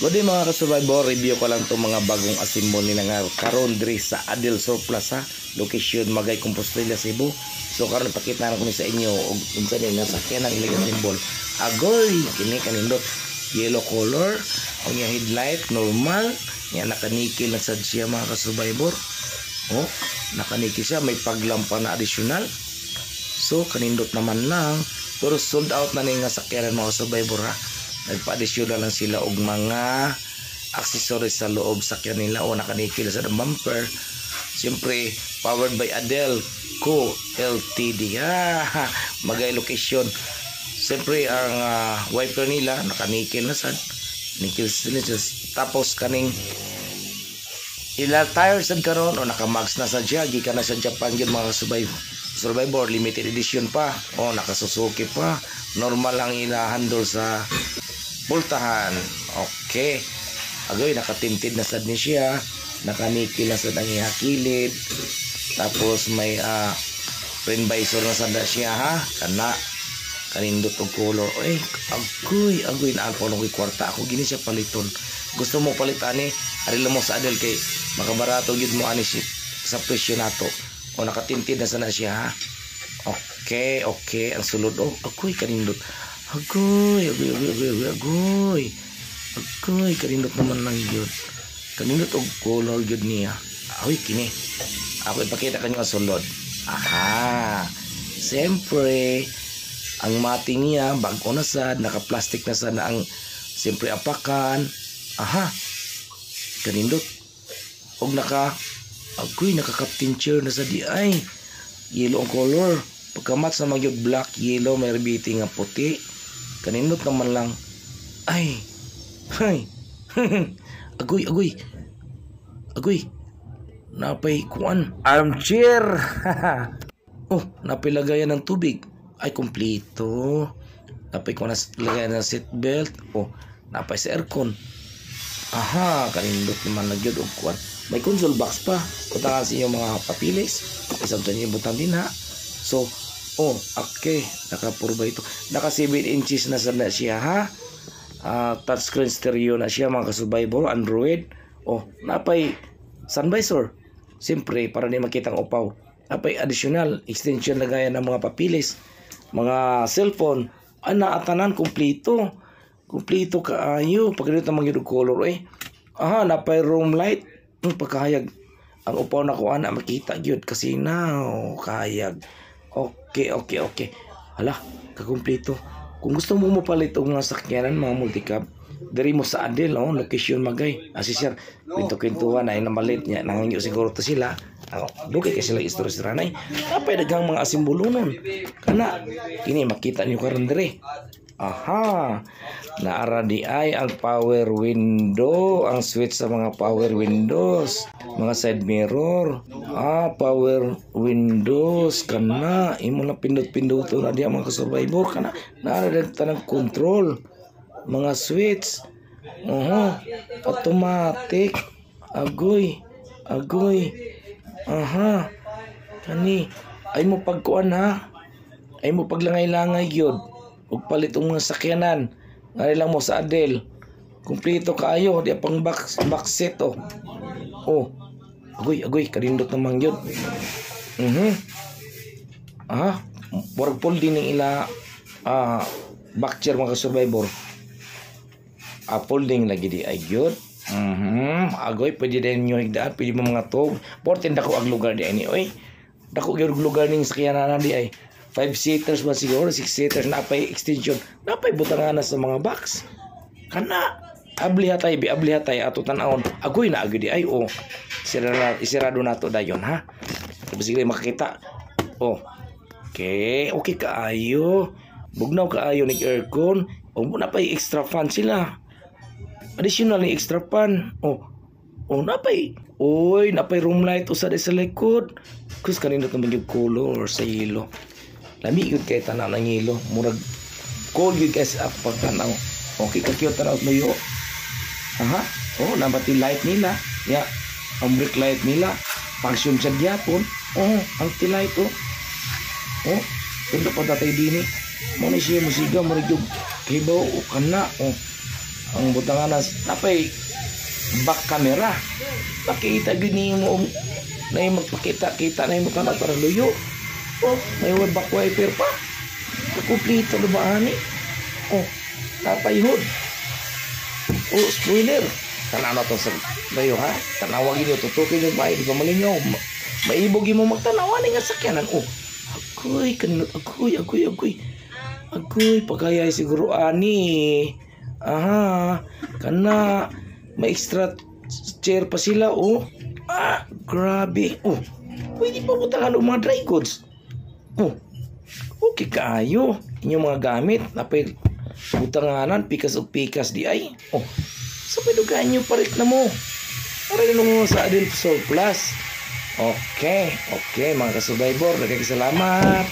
Good day mga ka-survivor, review ko lang itong mga bagong asimbol nila nga karon diri sa Adel Surplaza, location Magay, Compostela, Cebu. So karon ipakita na ko ni sa inyo og unsa ni nga sakyan ang ilang simbol. Agoy, kini kanindot yellow color, ang yung headlight normal, nya nakanikil na sad siya mga ka-survivor. Oh, nakanikil siya, may paglampa na additional. So kanindot naman lang, pero sold out na ni nga sakyan mga survivor ha. Nagpa-addition na lang sila og mga accessories sa loob sakyan nila o nakanikil sa bumper. Siyempre, powered by Adel Co Ltd. Magay location. Siyempre, ang wiper nila nakanikil na sad. Nikil sila. Tapos kaning ila tires sad karon o nakamax na sa jagi ka na sa Japan yun mga survivor limited edition pa o nakasusuki pa. Normal lang ila handle sa pultahan. Okay. Agoy, nakatinted na sad ni siya. Nakanikil na sad ang ihakilid. Tapos may frame visor na sad na siya ha. Kanindot og color. Ay, agoy na alpo nung kwarta ako gini siya paliton. Gusto mo palitan ni arila mo sa Adel kay makabarato gid mo ani sa presyo nato. O nakatinted na sad na siya ha. Okay. Ang sulod agoy kanindot. Agoy, kanindot naman lang yun. Kanindot og color yun niya. Agoy, kini. Ako ipakita kanyo ang sulod. Aha. Siyempre, ang mating niya, bago na sad, naka-plastic na sad na ang siyempre apakan. Aha. Kanindot. Og nakaka-captain chair na sad di ay. Yellow ang color. Pagkamat sa magyod black, yellow, may rebiti nga puti. Kanindot naman lang. Ay. Agoy. Napay kuan. Armchair. Oh, napay lagayan ng tubig. Ay, kompleto. Napay kuan lagayan ng seatbelt. Oh, napay sa aircon. Aha, kanindot naman nagyod og kuan. May console box pa. Kutangan sa inyong mga papilis. Isang sa inyong butang din ha. So, okay. Naka-purba ito. Naka 7 inches na sana siya ha. Touchscreen stereo na siya mga ka-survivor. Android. Napay sun visor. Siyempre, para di makita ang upaw. Napay additional extension na gaya ng mga papilis. Mga cellphone. Naatanan, kumplito. Kumplito kaayo. Pagkakita mga yung color Aha, napay room light. Pagkahayag. Ang upaw na kuha na makita yun. Kasi kayag. Okay. Hala, kakumplito. Kung gusto mo mapalit og mga sakyanan, mga multicab, diri mo sa Adel, location Magay. Sir, kwento-kwentuhan na namalit niya, nangangyo siguro to sila. Dugay kay sila istorya sa ranay. Napay daghang mga asimbulunon. Kana, kini makita niyo karon diri. Aha, naara di ay ang power window, ang switch sa mga power windows, mga side mirror, power windows, kana, imo na pindot-pindot na diya mga ka-survivor, kana, naara din tanang control, mga switch, automatic, agoy, aha, kani, ay mo pagkuan ha, ay mo paglangay-langay yun, ug palit ang mga sakyanan nga lang mo sa Adel kumplito kaayo di pang box set agoy kanindot naman yun murag folding ng ila back chair mga survivor folding lagi di ay yun agoy pwede din nyo higdaan pwede mo mga tog portin dako ang lugar di ay dako yung lugar ning sakyanan di ay 5-seaters ba siguro, 6-seaters, napay extension, napay butangan na sa mga box. Kana, abli hatay, ato tanawon, agoy na agoy di ay, isirado na to dayon, ha? Tapos sige makakita, okay kaayo, bugnaw kaayo ng aircon, napay extra fan sila, additional ng extra fan, napay room light, usad sa likod, kus kanina naman yung color sa yellow. Lami yun kay tanaw ng yelo. Murag cold yun guys pagtanaw. Okay, kakiyot tanaw mo yun. Aha. Nabati light nila. Ang brake light nila. Function sa gyapon. Ang light Ito pa tatay din Muna siya musiga. Murag yung kibaw o kana. Ang butangan napay back camera. Pakita gini mo na yung magpakita-kita na yung mukha para luyo. Oh, may back wiper pa. Kumpleto na ba ani? Oh, tapayhod. Oh, spoiler. Tanaw na to sa layo ha. Tanawagin nyo, tutukin yung bahay. Di ba malinyo? Maibog mo magtanawa nga sakyanan. Oh, agoy, kaninot. Agoy. Pagkaya siguro ani. Aha, kana. May extra chair pa sila. Oh, grabe. Oh, pwede pa butangan ng mga dry goods. Oh, okay kaayo. Inyong mga gamit. Napay butanganan, pikas o pikas di ay. Oh, sa pidugaan nyo parit na mo. Para yun mo sa Adel Surplus. Okay, mga ka-survivor. Nagkakasalamat.